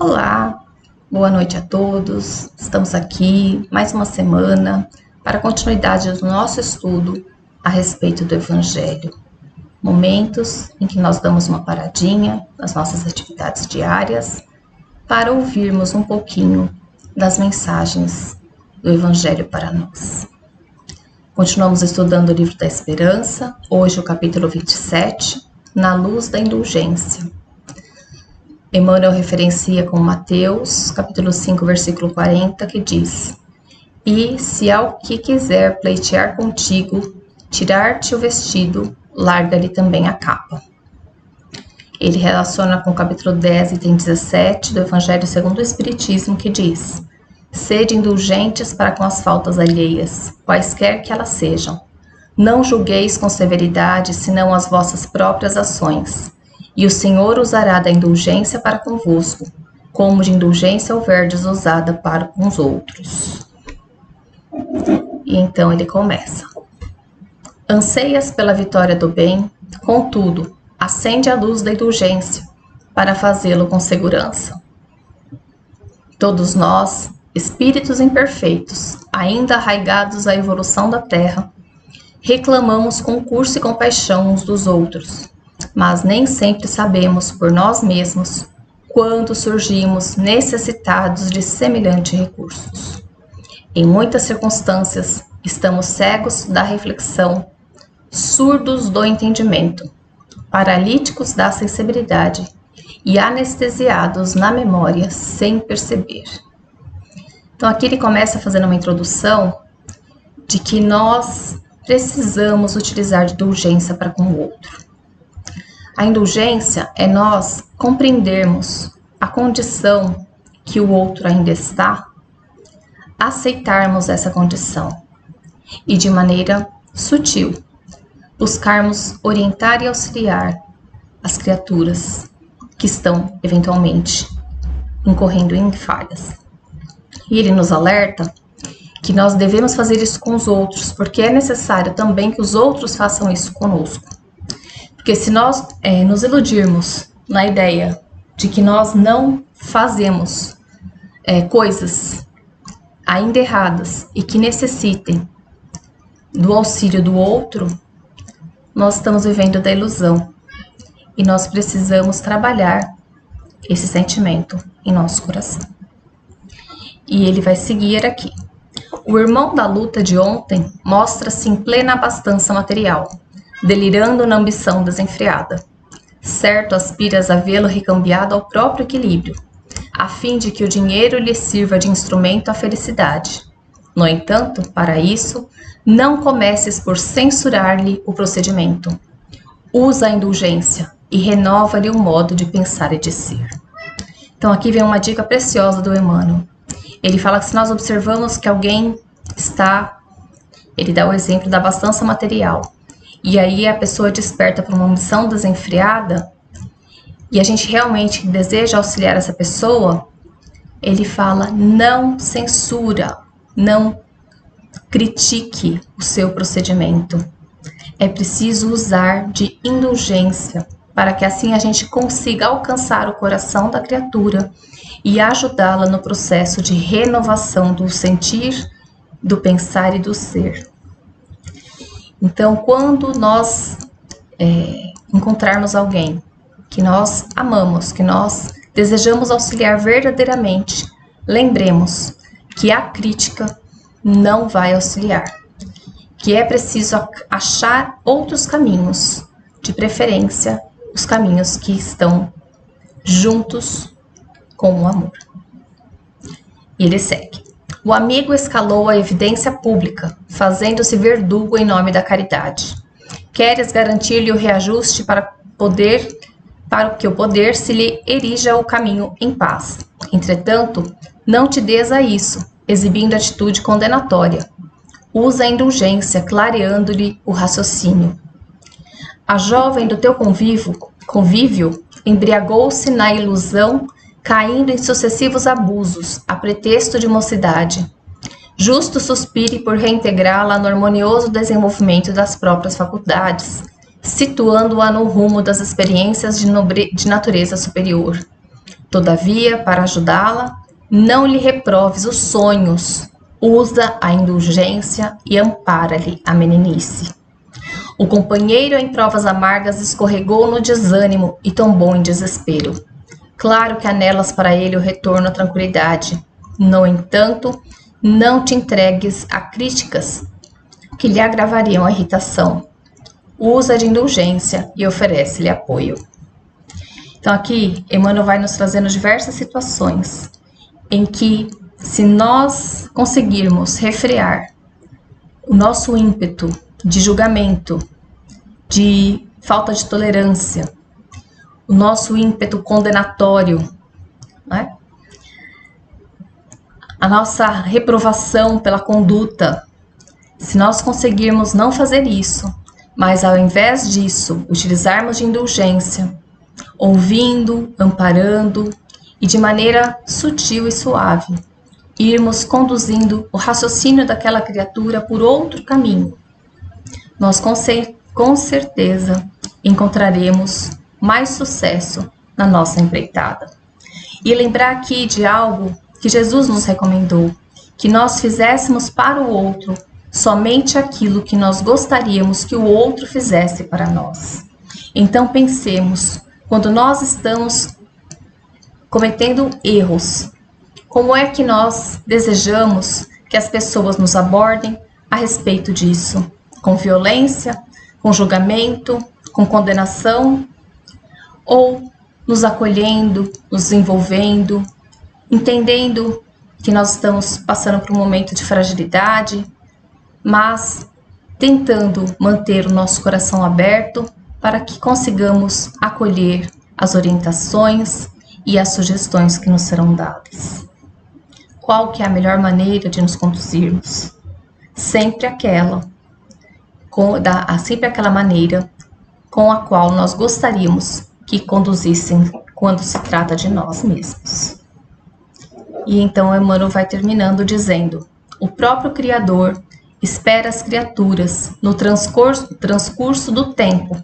Olá, boa noite a todos. Estamos aqui mais uma semana para a continuidade do nosso estudo a respeito do Evangelho. Momentos em que nós damos uma paradinha nas nossas atividades diárias para ouvirmos um pouquinho das mensagens do Evangelho para nós. Continuamos estudando o livro da Esperança, hoje o capítulo 27, Na Luz da Indulgência. Emmanuel referencia com Mateus, capítulo 5, versículo 40, que diz: E se ao que quiser pleitear contigo, tirar-te o vestido, larga-lhe também a capa. Ele relaciona com o capítulo 10, item 17, do Evangelho segundo o Espiritismo, que diz: Sede indulgentes para com as faltas alheias, quaisquer que elas sejam. Não julgueis com severidade, senão as vossas próprias ações. E o Senhor usará da indulgência para convosco, como de indulgência houverdes usada para com os outros. E então ele começa. Anseias pela vitória do bem, contudo, acende a luz da indulgência, para fazê-lo com segurança. Todos nós, espíritos imperfeitos, ainda arraigados à evolução da terra, reclamamos concurso e compaixão uns dos outros, mas nem sempre sabemos por nós mesmos quando surgimos necessitados de semelhantes recursos. Em muitas circunstâncias, estamos cegos da reflexão, surdos do entendimento, paralíticos da sensibilidade e anestesiados na memória sem perceber. Então aqui ele começa fazendo uma introdução de que nós precisamos utilizar de indulgência para com o outro. A indulgência é nós compreendermos a condição que o outro ainda está, aceitarmos essa condição e de maneira sutil buscarmos orientar e auxiliar as criaturas que estão eventualmente incorrendo em falhas. E ele nos alerta que nós devemos fazer isso com os outros, porque é necessário também que os outros façam isso conosco. Porque se nós nos iludirmos na ideia de que nós não fazemos coisas ainda erradas e que necessitem do auxílio do outro, nós estamos vivendo da ilusão. E nós precisamos trabalhar esse sentimento em nosso coração. E ele vai seguir aqui. O irmão da luta de ontem mostra-se em plena abastança material, delirando na ambição desenfreada. Certo aspiras a vê-lo recambiado ao próprio equilíbrio, a fim de que o dinheiro lhe sirva de instrumento à felicidade. No entanto, para isso, não comeces por censurar-lhe o procedimento. Usa a indulgência e renova-lhe o modo de pensar e de ser. Então aqui vem uma dica preciosa do Emmanuel. Ele fala que se nós observamos que alguém está, ele dá o exemplo da abastança material, e aí a pessoa desperta para uma ambição desenfreada, e a gente realmente deseja auxiliar essa pessoa, ele fala, não censura, não critique o seu procedimento. É preciso usar de indulgência, para que assim a gente consiga alcançar o coração da criatura e ajudá-la no processo de renovação do sentir, do pensar e do ser. Então, quando nós encontrarmos alguém que nós amamos, que nós desejamos auxiliar verdadeiramente, lembremos que a crítica não vai auxiliar, que é preciso achar outros caminhos, de preferência os caminhos que estão juntos com o amor. E ele segue. O amigo escalou a evidência pública, fazendo-se verdugo em nome da caridade. Queres garantir-lhe o reajuste para que o poder se lhe erija o caminho em paz. Entretanto, não te des a isso, exibindo atitude condenatória. Usa a indulgência, clareando-lhe o raciocínio. A jovem do teu convívio embriagou-se na ilusão, caindo em sucessivos abusos, a pretexto de mocidade. Justo suspire por reintegrá-la no harmonioso desenvolvimento das próprias faculdades, situando-a no rumo das experiências de natureza superior. Todavia, para ajudá-la, não lhe reproves os sonhos, usa a indulgência e ampara-lhe a meninice. O companheiro em provas amargas escorregou no desânimo e tombou em desespero. Claro que há nelas para ele o retorno à tranquilidade. No entanto, não te entregues a críticas que lhe agravariam a irritação. Usa de indulgência e oferece-lhe apoio. Então aqui, Emmanuel vai nos trazendo diversas situações em que, se nós conseguirmos refrear o nosso ímpeto de julgamento, de falta de tolerância, o nosso ímpeto condenatório, né? A nossa reprovação pela conduta, se nós conseguirmos não fazer isso, mas ao invés disso, utilizarmos de indulgência, ouvindo, amparando e de maneira sutil e suave, irmos conduzindo o raciocínio daquela criatura por outro caminho, nós com certeza encontraremos mais sucesso na nossa empreitada. E lembrar aqui de algo que Jesus nos recomendou, que nós fizéssemos para o outro somente aquilo que nós gostaríamos que o outro fizesse para nós. Então pensemos, quando nós estamos cometendo erros, como é que nós desejamos que as pessoas nos abordem a respeito disso? Com violência, com julgamento, com condenação, ou nos acolhendo, nos envolvendo, entendendo que nós estamos passando por um momento de fragilidade, mas tentando manter o nosso coração aberto para que consigamos acolher as orientações e as sugestões que nos serão dadas. Qual que é a melhor maneira de nos conduzirmos? Sempre aquela maneira com a qual nós gostaríamos que conduzissem quando se trata de nós mesmos. E então Emmanuel vai terminando dizendo: o próprio Criador espera as criaturas no transcurso do tempo,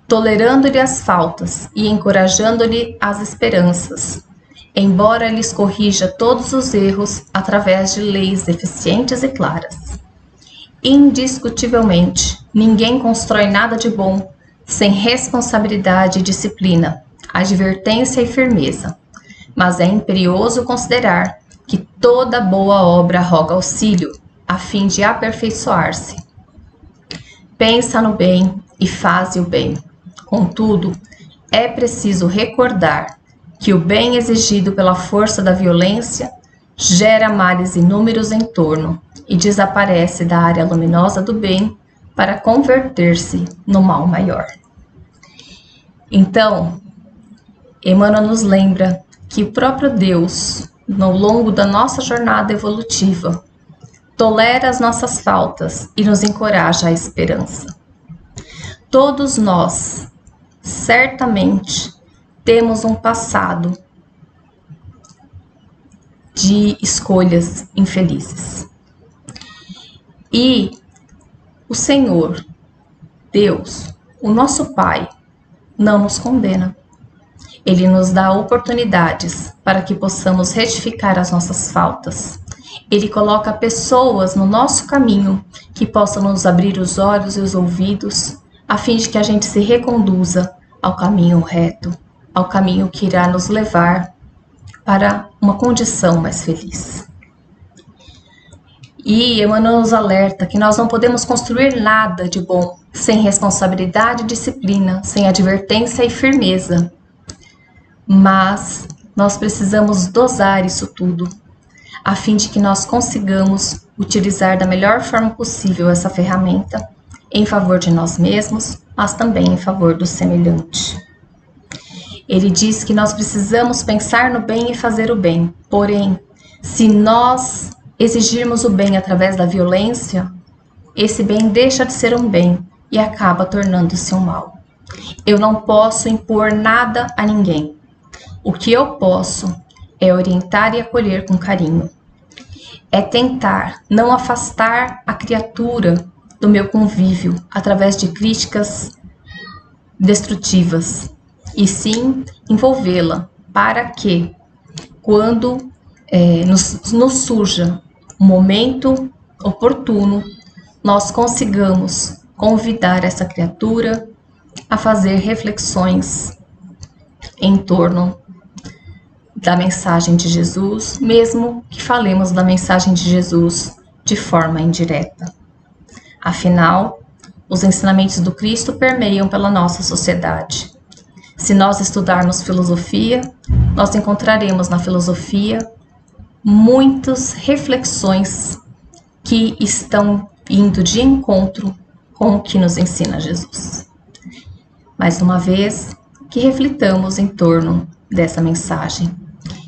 tolerando-lhe as faltas e encorajando-lhe as esperanças, embora lhes corrija todos os erros através de leis eficientes e claras. Indiscutivelmente, ninguém constrói nada de bom sem responsabilidade e disciplina, advertência e firmeza, mas é imperioso considerar que toda boa obra roga auxílio, a fim de aperfeiçoar-se. Pensa no bem e faze o bem. Contudo, é preciso recordar que o bem exigido pela força da violência gera males inúmeros em torno e desaparece da área luminosa do bem para converter-se no mal maior. Então, Emmanuel nos lembra que o próprio Deus, no longo da nossa jornada evolutiva, tolera as nossas faltas e nos encoraja à esperança. Todos nós, certamente, temos um passado de escolhas infelizes. E o Senhor, Deus, o nosso Pai, não nos condena. Ele nos dá oportunidades para que possamos retificar as nossas faltas. Ele coloca pessoas no nosso caminho que possam nos abrir os olhos e os ouvidos, a fim de que a gente se reconduza ao caminho reto, ao caminho que irá nos levar para uma condição mais feliz. E Emmanuel nos alerta que nós não podemos construir nada de bom sem responsabilidade e disciplina, sem advertência e firmeza. Mas nós precisamos dosar isso tudo, a fim de que nós consigamos utilizar da melhor forma possível essa ferramenta em favor de nós mesmos, mas também em favor do semelhante. Ele diz que nós precisamos pensar no bem e fazer o bem, porém, se nós exigirmos o bem através da violência, esse bem deixa de ser um bem e acaba tornando-se um mal. Eu não posso impor nada a ninguém. O que eu posso é orientar e acolher com carinho. É tentar não afastar a criatura do meu convívio através de críticas destrutivas, e sim envolvê-la para que, quando nos surja um momento oportuno, nós consigamos convidar essa criatura a fazer reflexões em torno da mensagem de Jesus, mesmo que falemos da mensagem de Jesus de forma indireta. Afinal, os ensinamentos do Cristo permeiam pela nossa sociedade. Se nós estudarmos filosofia, nós encontraremos na filosofia muitas reflexões que estão indo de encontro com o que nos ensina Jesus. Mais uma vez, que reflitamos em torno dessa mensagem,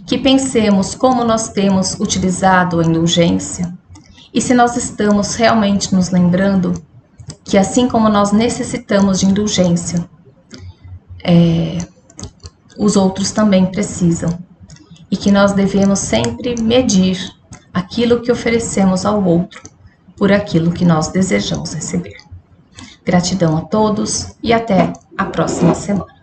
que pensemos como nós temos utilizado a indulgência e se nós estamos realmente nos lembrando que assim como nós necessitamos de indulgência, os outros também precisam e que nós devemos sempre medir aquilo que oferecemos ao outro por aquilo que nós desejamos receber. Gratidão a todos e até a próxima semana.